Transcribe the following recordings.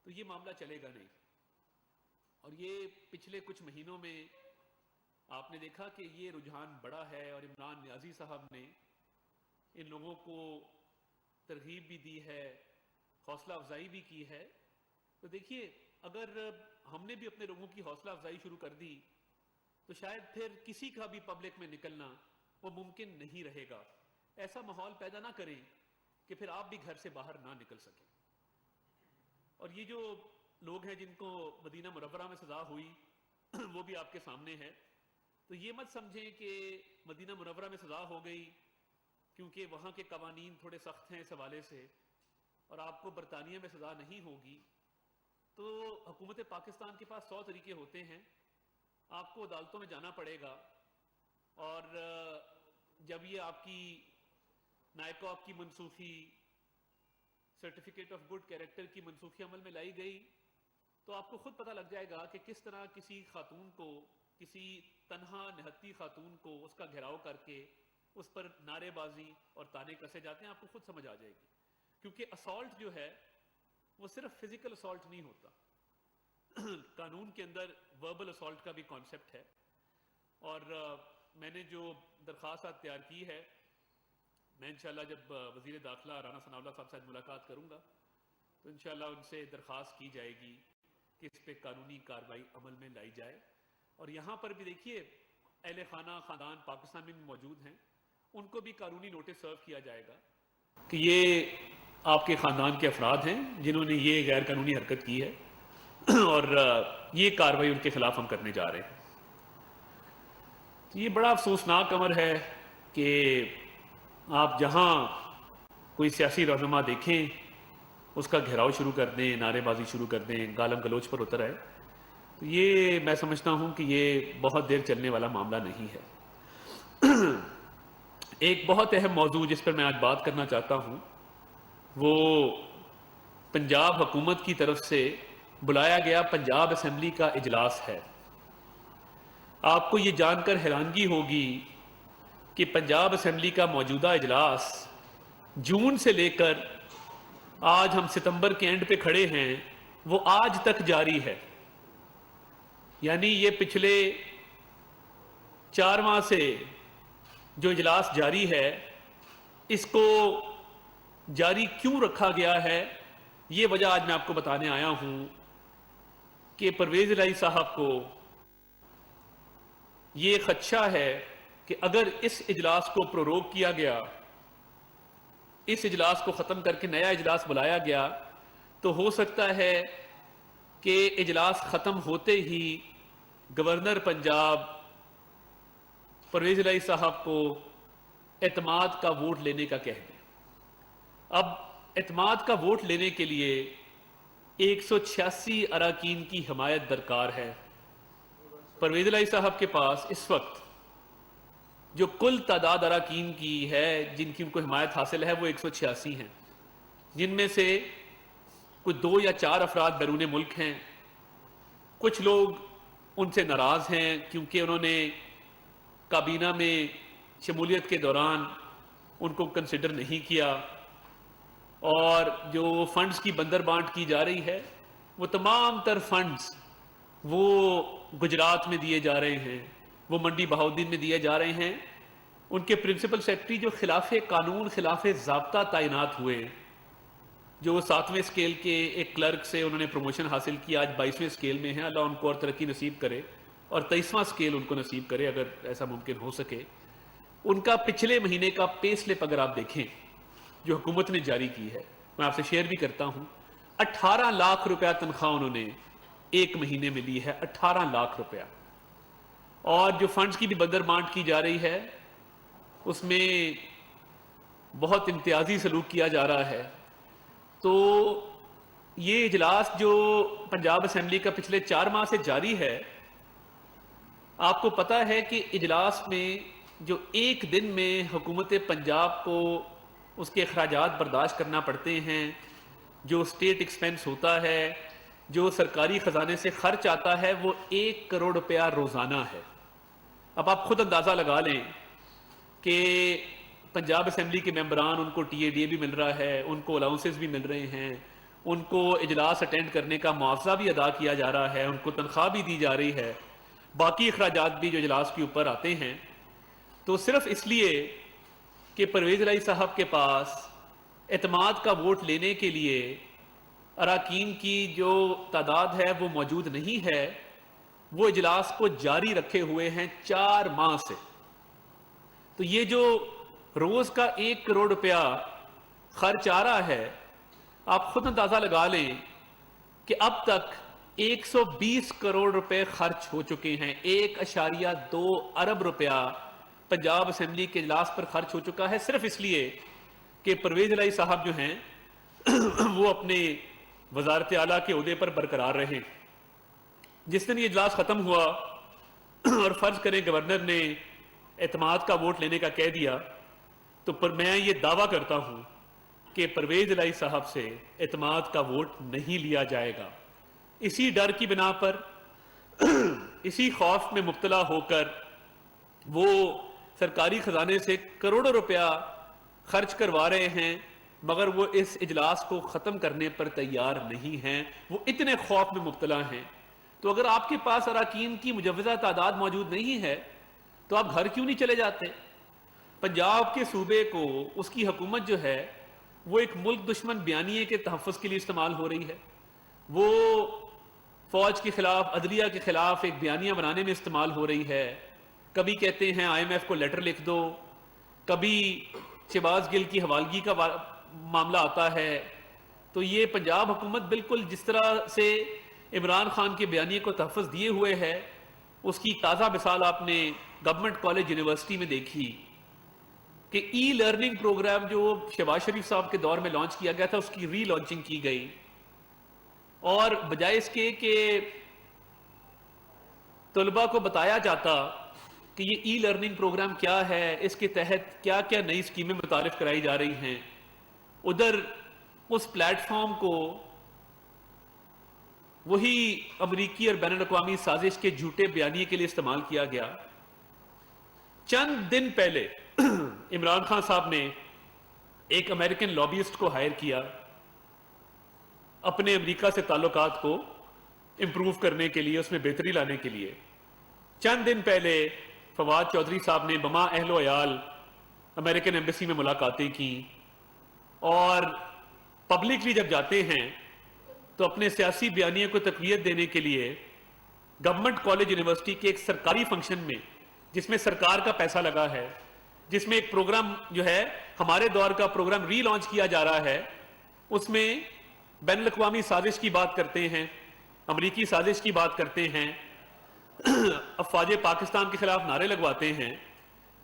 تو یہ معاملہ چلے گا نہیں. اور یہ پچھلے کچھ مہینوں میں آپ نے دیکھا کہ یہ رجحان بڑا ہے، اور عمران نیازی صاحب نے ان لوگوں کو ترغیب بھی دی ہے، حوصلہ افزائی بھی کی ہے. تو دیکھیے اگر ہم نے بھی اپنے لوگوں کی حوصلہ افزائی شروع کر دی تو شاید پھر کسی کا بھی پبلک میں نکلنا وہ ممکن نہیں رہے گا. ایسا ماحول پیدا نہ کریں کہ پھر آپ بھی گھر سے باہر نہ نکل سکیں. اور یہ جو لوگ ہیں جن کو مدینہ منورہ میں سزا ہوئی وہ بھی آپ کے سامنے ہے. تو یہ مت سمجھیں کہ مدینہ منورہ میں سزا ہو گئی کیونکہ وہاں کے قوانین تھوڑے سخت ہیں اس حوالے سے، اور آپ کو برطانیہ میں سزا نہیں ہوگی. تو حکومت پاکستان کے پاس 100 طریقے ہوتے ہیں. آپ کو عدالتوں میں جانا پڑے گا، اور جب یہ آپ کی نائکوپ کی منسوخی، سرٹیفکیٹ آف گڈ کیریکٹر کی منسوخی عمل میں لائی گئی تو آپ کو خود پتہ لگ جائے گا کہ کس طرح کسی خاتون کو، کسی تنہا نہتی خاتون کو اس کا گھیراؤ کر کے اس پر نعرے بازی اور تانے کسے جاتے ہیں. آپ کو خود سمجھ آ جائے گی. کیونکہ اسالٹ جو ہے وہ صرف فزیکل اسالٹ نہیں ہوتا، قانون کے اندر وربل اسالٹ کا بھی کانسیپٹ ہے. اور میں نے جو درخواست تیار کی ہے، میں انشاءاللہ جب وزیر داخلہ رانا ثناء اللہ صاحب سے ملاقات کروں گا تو انشاءاللہ ان سے درخواست کی جائے گی کہ اس پہ قانونی کارروائی عمل میں لائی جائے. اور یہاں پر بھی دیکھیے اہل خانہ خاندان پاکستان میں بھی موجود ہیں، ان کو بھی قانونی نوٹس سرو کیا جائے گا کہ یہ آپ کے خاندان کے افراد ہیں جنہوں نے یہ غیر قانونی حرکت کی ہے اور یہ کارروائی ان کے خلاف ہم کرنے جا رہے ہیں. یہ بڑا افسوسناک امر ہے کہ آپ جہاں کوئی سیاسی رہنما دیکھیں اس کا گھیراؤ شروع کر دیں، نعرے بازی شروع کر دیں، گالم گلوچ پر اتر آئے. تو یہ میں سمجھتا ہوں کہ یہ بہت دیر چلنے والا معاملہ نہیں ہے. ایک بہت اہم موضوع جس پر میں آج بات کرنا چاہتا ہوں وہ پنجاب حکومت کی طرف سے بلایا گیا پنجاب اسمبلی کا اجلاس ہے. آپ کو یہ جان کر حیرانگی ہوگی کہ پنجاب اسمبلی کا موجودہ اجلاس جون سے لے کر آج ہم ستمبر کے اینڈ پہ کھڑے ہیں وہ آج تک جاری ہے. یعنی یہ پچھلے 4 ماہ سے جو اجلاس جاری ہے اس کو جاری کیوں رکھا گیا ہے، یہ وجہ آج میں آپ کو بتانے آیا ہوں کہ پرویز الہی صاحب کو یہ خدشہ ہے کہ اگر اس اجلاس کو پروروگ کیا گیا، اس اجلاس کو ختم کر کے نیا اجلاس بلایا گیا تو ہو سکتا ہے کہ اجلاس ختم ہوتے ہی گورنر پنجاب پرویز الہی صاحب کو اعتماد کا ووٹ لینے کا کہہ دیں. اب اعتماد کا ووٹ لینے کے لیے 186 اراکین کی حمایت درکار ہے. پرویز الہی صاحب کے پاس اس وقت جو کل تعداد اراکین کی ہے جن کی ان کو حمایت حاصل ہے وہ 186 ہیں، جن میں سے کچھ 2 یا 4 افراد بیرون ملک ہیں. کچھ لوگ ان سے ناراض ہیں کیونکہ انہوں نے کابینہ میں شمولیت کے دوران ان کو کنسیڈر نہیں کیا، اور جو فنڈز کی بندر بانٹ کی جا رہی ہے وہ تمام تر فنڈز وہ گجرات میں دیے جا رہے ہیں، وہ منڈی بہاؤدین میں دیے جا رہے ہیں. ان کے پرنسپل سیکرٹری جو خلاف قانون، خلاف ضابطہ تعینات ہوئے، جو 7ویں اسکیل کے ایک کلرک سے انہوں نے پروموشن حاصل کی، آج 22ویں اسکیل میں ہیں. اللہ ان کو اور ترقی نصیب کرے اور 23واں اسکیل ان کو نصیب کرے اگر ایسا ممکن ہو سکے. ان کا پچھلے مہینے کا پے سلپ اگر آپ دیکھیں جو حکومت نے جاری کی ہے، میں آپ سے شیئر بھی کرتا ہوں، 18 لاکھ روپیہ تنخواہ انہوں نے ایک مہینے میں لی ہے. 18 لاکھ روپیہ. اور جو فنڈز کی بھی بندر بانٹ کی جا رہی ہے اس میں بہت امتیازی سلوک کیا جا رہا ہے. تو یہ اجلاس جو پنجاب اسمبلی کا پچھلے 4 ماہ سے جاری ہے، آپ کو پتہ ہے کہ اجلاس میں جو ایک دن میں حکومت پنجاب کو اس کے اخراجات برداشت کرنا پڑتے ہیں، جو اسٹیٹ ایکسپینس ہوتا ہے، جو سرکاری خزانے سے خرچ آتا ہے، وہ 1 کروڑ روپیہ روزانہ ہے. اب آپ خود اندازہ لگا لیں کہ پنجاب اسمبلی کے ممبران، ان کو ٹی اے ڈی اے بھی مل رہا ہے، ان کو الاؤنسز بھی مل رہے ہیں، ان کو اجلاس اٹینڈ کرنے کا معاوضہ بھی ادا کیا جا رہا ہے، ان کو تنخواہ بھی دی جا رہی ہے، باقی اخراجات بھی جو اجلاس کے اوپر آتے ہیں، تو صرف اس لیے کہ پرویز الہی صاحب کے پاس اعتماد کا ووٹ لینے کے لیے اراکین کی جو تعداد ہے وہ موجود نہیں ہے، وہ اجلاس کو جاری رکھے ہوئے ہیں 4 ماہ سے۔ تو یہ جو روز کا 1 کروڑ روپیہ خرچ آ رہا ہے، آپ خود اندازہ لگا لیں کہ اب تک 120 کروڑ روپے خرچ ہو چکے ہیں، 1.2 ارب روپیہ پنجاب اسمبلی کے اجلاس پر خرچ ہو چکا ہے، صرف اس لیے کہ پرویز الہی صاحب جو ہیں وہ اپنے وزارت اعلیٰ کے عہدے پر برقرار رہے۔ جس دن یہ اجلاس ختم ہوا اور فرض کریں گورنر نے اعتماد کا ووٹ لینے کا کہہ دیا، تو میں یہ دعویٰ کرتا ہوں کہ پرویز الہی صاحب سے اعتماد کا ووٹ نہیں لیا جائے گا۔ اسی ڈر کی بنا پر، اسی خوف میں مبتلا ہو کر وہ سرکاری خزانے سے کروڑوں روپیہ خرچ کروا رہے ہیں، مگر وہ اس اجلاس کو ختم کرنے پر تیار نہیں ہیں، وہ اتنے خوف میں مبتلا ہیں۔ تو اگر آپ کے پاس اراکین کی مجوزہ تعداد موجود نہیں ہے تو آپ گھر کیوں نہیں چلے جاتے؟ پنجاب کے صوبے کو، اس کی حکومت جو ہے وہ ایک ملک دشمن بیانیے کے تحفظ کے لیے استعمال ہو رہی ہے، وہ فوج کے خلاف، عدلیہ کے خلاف ایک بیانیہ بنانے میں استعمال ہو رہی ہے۔ کبھی کہتے ہیں IMF کو لیٹر لکھ دو، کبھی شہباز گل کی حوالگی کا معاملہ آتا ہے۔ تو یہ پنجاب حکومت بالکل جس طرح سے عمران خان کے بیانیے کو تحفظ دیے ہوئے ہے، اس کی تازہ مثال آپ نے گورنمنٹ کالج یونیورسٹی میں دیکھی کہ ای لرننگ پروگرام جو شہباز شریف صاحب کے دور میں لانچ کیا گیا تھا، اس کی ری لانچنگ کی گئی، اور بجائے اس کے کہ طلباء کو بتایا جاتا کہ یہ ای لرننگ پروگرام کیا ہے، اس کے تحت کیا کیا نئی اسکیمیں متعارف کرائی جا رہی ہیں، ادھر اس پلیٹ فارم کو وہی امریکی اور بین الاقوامی سازش کے جھوٹے بیانیے کے لیے استعمال کیا گیا۔ چند دن پہلے عمران خان صاحب نے ایک امریکن لابیسٹ کو ہائر کیا اپنے امریکہ سے تعلقات کو امپروو کرنے کے لیے، اس میں بہتری لانے کے لیے۔ چند دن پہلے فواد چودھری صاحب نے بما اہل و عیال امریکن ایمبیسی میں ملاقاتیں کی، اور پبلکلی جب جاتے ہیں تو اپنے سیاسی بیانیے کو تقویت دینے کے لیے گورنمنٹ کالج یونیورسٹی کے ایک سرکاری فنکشن میں، جس میں سرکار کا پیسہ لگا ہے، جس میں ایک پروگرام جو ہے ہمارے دور کا پروگرام ری لانچ کیا جا رہا ہے، اس میں بین الاقوامی سازش کی بات کرتے ہیں، امریکی سازش کی بات کرتے ہیں، افواج پاکستان کے خلاف نعرے لگواتے ہیں۔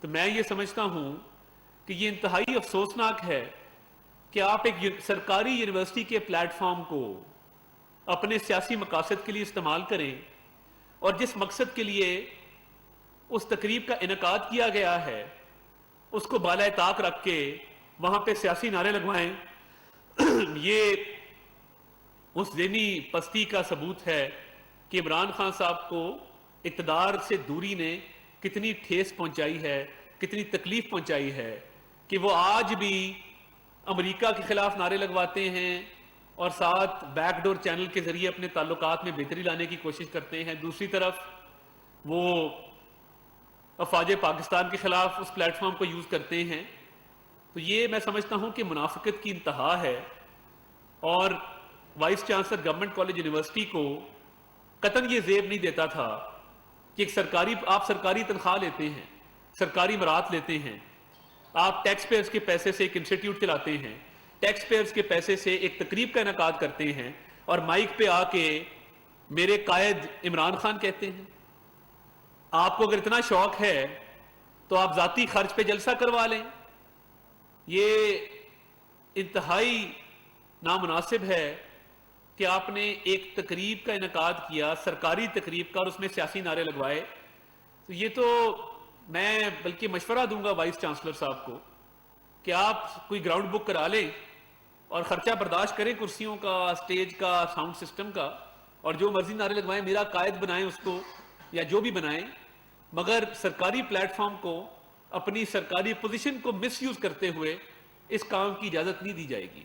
تو میں یہ سمجھتا ہوں کہ یہ انتہائی افسوسناک ہے کہ آپ ایک سرکاری یونیورسٹی کے پلیٹ فارم کو اپنے سیاسی مقاصد کے لیے استعمال کریں، اور جس مقصد کے لیے اس تقریب کا انعقاد کیا گیا ہے اس کو بالائے طاق رکھ کے وہاں پہ سیاسی نعرے لگوائیں۔ یہ اس ذہنی پستی کا ثبوت ہے کہ عمران خان صاحب کو اقتدار سے دوری نے کتنی ٹھیس پہنچائی ہے، کتنی تکلیف پہنچائی ہے، کہ وہ آج بھی امریکہ کے خلاف نعرے لگواتے ہیں اور ساتھ بیک ڈور چینل کے ذریعے اپنے تعلقات میں بہتری لانے کی کوشش کرتے ہیں۔ دوسری طرف وہ افواج پاکستان کے خلاف اس پلیٹ فارم کو یوز کرتے ہیں۔ تو یہ میں سمجھتا ہوں کہ منافقت کی انتہا ہے، اور vice chancellor government college university کو قطعاً یہ زیب نہیں دیتا تھا کہ آپ سرکاری تنخواہ لیتے ہیں، سرکاری مرات لیتے ہیں، آپ ٹیکس پیئرز کے پیسے سے ایک انسٹیٹیوٹ چلاتے ہیں، ٹیکس پیئرز کے پیسے سے ایک تقریب کا انعقاد کرتے ہیں، اور مائک پہ آ کے میرے قائد عمران خان کہتے ہیں۔ آپ کو اگر اتنا شوق ہے تو آپ ذاتی خرچ پہ جلسہ کروا لیں۔ یہ انتہائی نامناسب ہے کہ آپ نے ایک تقریب کا انعقاد کیا، سرکاری تقریب کا، اور اس میں سیاسی نعرے لگوائے۔ تو یہ تو میں بلکہ مشورہ دوں گا وائس چانسلر صاحب کو کہ آپ کوئی گراؤنڈ بک کرا لیں اور خرچہ برداشت کریں کرسیوں کا، اسٹیج کا، ساؤنڈ سسٹم کا، اور جو مرضی نعرے لگوائیں، میرا قائد بنائیں اس کو یا جو بھی بنائیں، مگر سرکاری پلیٹ فارم کو اپنی سرکاری پوزیشن کو مس یوز کرتے ہوئے اس کام کی اجازت نہیں دی جائے گی۔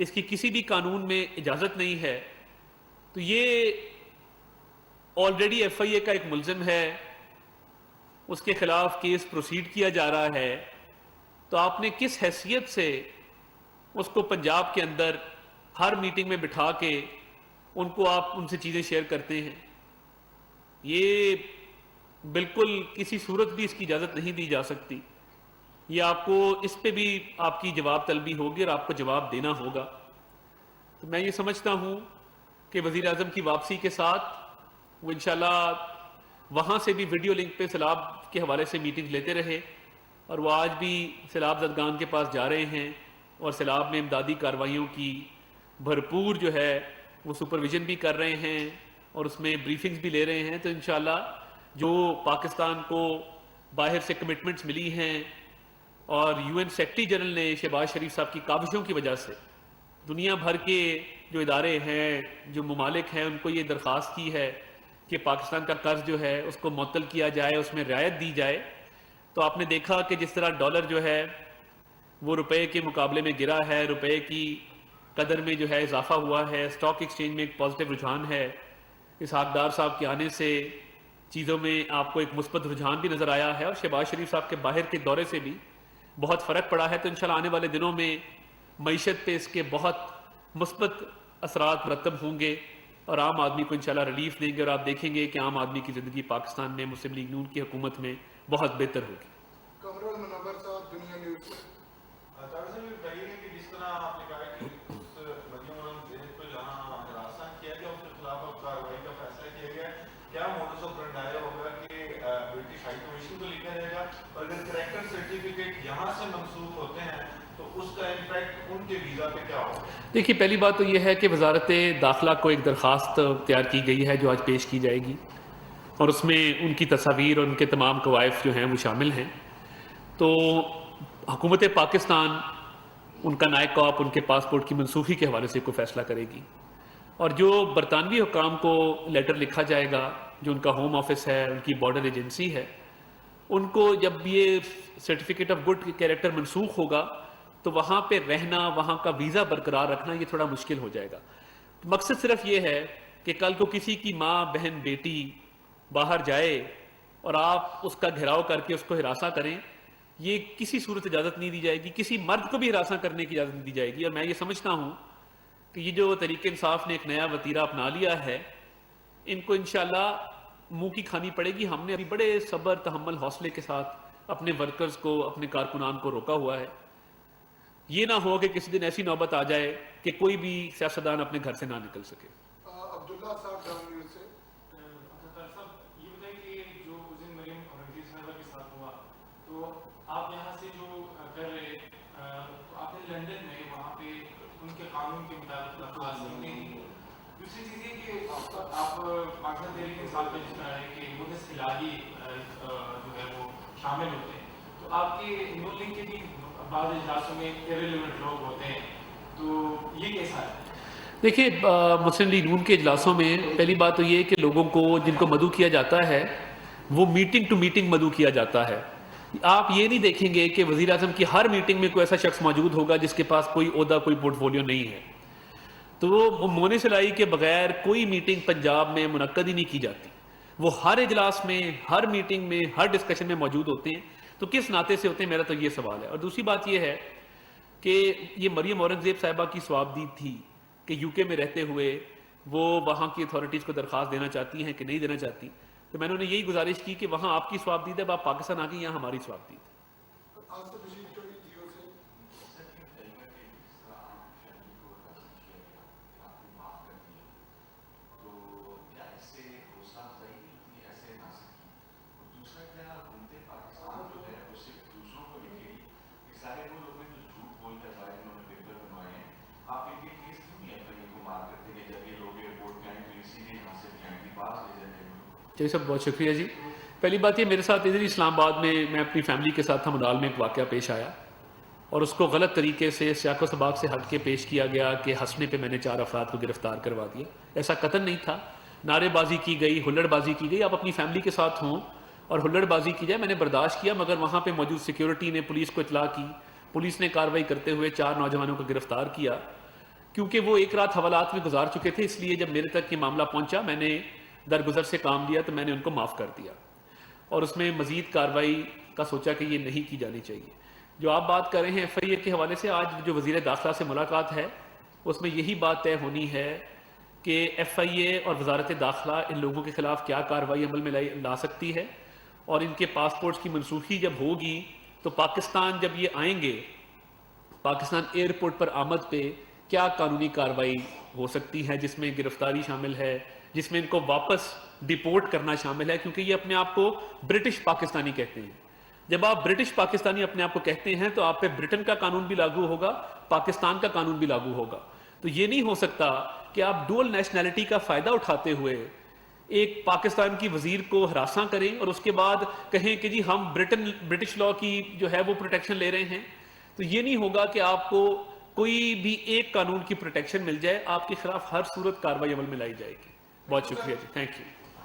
اس کی کسی بھی قانون میں اجازت نہیں ہے، تو یہ آلریڈی ایف آئی اے کا ایک ملزم ہے، اس کے خلاف کیس پروسیڈ کیا جا رہا ہے، تو آپ نے کس حیثیت سے اس کو پنجاب کے اندر ہر میٹنگ میں بٹھا کے ان کو آپ ان سے چیزیں شیئر کرتے ہیں؟ یہ بالکل کسی صورت بھی اس کی اجازت نہیں دی جا سکتی. یہ آپ کو اس پہ بھی آپ کی جواب طلبی ہوگی اور آپ کو جواب دینا ہوگا. تو میں یہ سمجھتا ہوں کہ وزیر اعظم کی واپسی کے ساتھ وہ انشاءاللہ وہاں سے بھی ویڈیو لنک پہ سیلاب کے حوالے سے میٹنگ لیتے رہے، اور وہ آج بھی سیلاب زدگان کے پاس جا رہے ہیں اور سیلاب میں امدادی کارروائیوں کی بھرپور جو ہے وہ سپرویژن بھی کر رہے ہیں اور اس میں بریفنگز بھی لے رہے ہیں. تو انشاءاللہ جو پاکستان کو باہر سے کمٹمنٹس ملی ہیں اور یو این سیکرٹری جنرل نے شہباز شریف صاحب کی کاوشوں کی وجہ سے دنیا بھر کے جو ادارے ہیں، جو ممالک ہیں، ان کو یہ درخواست کی ہے کہ پاکستان کا قرض جو ہے اس کو معطل کیا جائے، اس میں رعایت دی جائے. تو آپ نے دیکھا کہ جس طرح ڈالر جو ہے وہ روپے کے مقابلے میں گرا ہے، روپے کی قدر میں جو ہے اضافہ ہوا ہے، اسٹاک ایکسچینج میں ایک پازیٹیو رجحان ہے. اسحاق ڈار صاحب کے آنے سے چیزوں میں آپ کو ایک مثبت رجحان بھی نظر آیا ہے، اور شہباز شریف صاحب کے باہر کے دورے سے بھی بہت فرق پڑا ہے. تو انشاءاللہ آنے والے دنوں میں معیشت پہ اس کے بہت مثبت اثرات مرتب ہوں گے اور عام آدمی کو انشاءاللہ ریلیف دیں گے، اور آپ دیکھیں گے کہ عام آدمی کی زندگی پاکستان میں مسلم لیگ نون کی حکومت میں بہت بہتر ہوگی. کمرل منور صاحب، دنیا نیوز سے. ڈاکٹر صاحب یہ بتائیے کہ جس طرح آپ نے کہا کہ اس مریم ذہن کو جہاں ہراساں کیا گیا اس کے خلاف اب کارروائی کا فیصلہ کیا گیا، کیا موڈس آپرینڈی ہوگا کہ برٹش ہائی کمیشن کو لکھا جائے گا، اور اگر کریکٹر سرٹیفکیٹ یہاں سے منسوخ ہوتے ہیں تو اس کا امپیکٹ ان کے ویزا پہ کیا ہوگا؟ دیکھیے، پہلی بات تو یہ ہے کہ وزارت داخلہ کو ایک درخواست تیار کی گئی ہے جو آج پیش کی جائے گی، اور اس میں ان کی تصاویر اور ان کے تمام کوائف جو ہیں وہ شامل ہیں. تو حکومت پاکستان ان کا نائب کاپ ان کے پاسپورٹ کی منسوخی کے حوالے سے کوئی فیصلہ کرے گی، اور جو برطانوی حکام کو لیٹر لکھا جائے گا، جو ان کا ہوم آفس ہے، ان کی بارڈر ایجنسی ہے، ان کو جب یہ سرٹیفکیٹ آف گڈ کیریکٹر منسوخ ہوگا تو وہاں پہ رہنا، وہاں کا ویزا برقرار رکھنا یہ تھوڑا مشکل ہو جائے گا. مقصد صرف یہ ہے کہ کل کو کسی کی ماں، بہن، بیٹی باہر جائے اور آپ اس کا گھیراؤ کر کے اس کو ہراساں کریں، یہ کسی صورت اجازت نہیں دی جائے گی. کسی مرد کو بھی ہراساں کرنے کی اجازت نہیں دی جائے گی. اور میں یہ سمجھتا ہوں کہ یہ جو تحریک انصاف نے ایک نیا وتیرہ اپنا لیا ہے، ان کو انشاءاللہ منہ کی کھانی پڑے گی. ہم نے ابھی بڑے صبر، تحمل، حوصلے کے ساتھ اپنے ورکرز کو، اپنے کارکنان کو روکا ہوا ہے. یہ نہ ہو کہ کسی دن ایسی نوبت آ جائے کہ کوئی بھی سیاستدان اپنے گھر سے نہ نکل سکے. عبداللہ صاحب، ڈاؤن نیوز سے. ڈاکٹر صاحب یہ بتائیں کہ جو اس دن مریم اورنگزیب صاحبہ کے ساتھ ہوا، تو آپ یہاں سے جو کر رہے تو آپ نے لنڈن میں وہاں پہ ان کے قانون کے مطابق درخواست کی تھی. دوسری چیز یہ کہ آپ پاکستان تحریک انصاف کا جس طرح ہے کہ مدثر الہی جو ہے وہ شامل ہوتے ہیں، تو آپ کے نون لنک کے بھی بعض اجلاسوں میں ایرریلیونٹ لوگ ہوتے ہیں، تو یہ کیسا ہے؟ دیکھیے، مسلم لیگ نون کے اجلاسوں میں پہلی بات تو یہ کہ لوگوں کو جن کو مدعو کیا جاتا ہے وہ میٹنگ ٹو میٹنگ مدعو کیا جاتا ہے. آپ یہ نہیں دیکھیں گے کہ وزیر اعظم کی ہر میٹنگ میں کوئی ایسا شخص موجود ہوگا جس کے پاس کوئی عہدہ، کوئی پورٹ فولیو نہیں ہے. تو وہ مونِ صلاحی کے بغیر کوئی میٹنگ پنجاب میں منعقد ہی نہیں کی جاتی. وہ ہر اجلاس میں، ہر میٹنگ میں، ہر ڈسکشن میں موجود ہوتے ہیں. تو کس ناطے سے ہوتے ہیں، میرا تو یہ سوال ہے. اور دوسری بات یہ ہے کہ یہ مریم اورنگزیب صاحبہ کی صوابدید تھی کہ یو کے میں رہتے ہوئے وہ وہاں کی اتھارٹیز کو درخواست دینا چاہتی ہیں کہ نہیں دینا چاہتی. تو میں نے یہی گزارش کی کہ وہاں آپ کی صوابدید ہے، اب آپ پاکستان آ گئی، یہاں ہماری صوابدید ہے. جی صاحب، بہت شکریہ جی. پہلی بات یہ، میرے ساتھ ادھر اسلام آباد میں اپنی فیملی کے ساتھ تھا، مدال میں ایک واقعہ پیش آیا اور اس کو غلط طریقے سے سیاق و سباق سے ہٹ کے پیش کیا گیا کہ ہنسنے پہ میں نے 4 افراد کو گرفتار کروا دیا. ایسا قتل نہیں تھا. نعرے بازی کی گئی، ہلڑ بازی کی گئی. آپ اپنی فیملی کے ساتھ ہوں اور ہلڑ بازی کی جائے، میں نے برداشت کیا، مگر وہاں پہ موجود سیکیورٹی نے پولیس کو اطلاع کی. پولیس نے کارروائی کرتے ہوئے 4 نوجوانوں کو گرفتار کیا. کیونکہ وہ ایک رات حوالات میں گزار چکے تھے، اس لیے جب میرے تک یہ معاملہ پہنچا میں نے درگزر سے کام لیا تو میں نے ان کو معاف کر دیا، اور اس میں مزید کارروائی کا سوچا کہ یہ نہیں کی جانی چاہیے۔ جو آپ بات کر رہے ہیں ایف آئی اے کے حوالے سے، آج جو وزیر داخلہ سے ملاقات ہے اس میں یہی بات طے ہونی ہے کہ ایف آئی اے اور وزارت داخلہ ان لوگوں کے خلاف کیا کارروائی عمل میں لا سکتی ہے، اور ان کے پاسپورٹس کی منسوخی جب ہوگی تو پاکستان جب یہ آئیں گے، پاکستان ایئرپورٹ پر آمد پہ کیا قانونی کارروائی ہو سکتی ہے، جس میں گرفتاری شامل ہے، جس میں ان کو واپس ڈیپورٹ کرنا شامل ہے، کیونکہ یہ اپنے آپ کو برٹش پاکستانی کہتے ہیں۔ جب آپ برٹش پاکستانی اپنے آپ کو کہتے ہیں تو آپ پہ برٹن کا قانون بھی لاگو ہوگا، پاکستان کا قانون بھی لاگو ہوگا۔ تو یہ نہیں ہو سکتا کہ آپ ڈول نیشنلٹی کا فائدہ اٹھاتے ہوئے ایک پاکستان کی وزیر کو ہراساں کریں اور اس کے بعد کہیں کہ جی ہم برٹش لا کی جو ہے وہ پروٹیکشن لے رہے ہیں۔ تو یہ نہیں ہوگا کہ آپ کو کوئی بھی ایک قانون کی پروٹیکشن مل جائے، آپ کے خلاف ہر صورت کارروائی عمل میں لائی جائے گی۔ بہت شکریہ جی، تھینک یو۔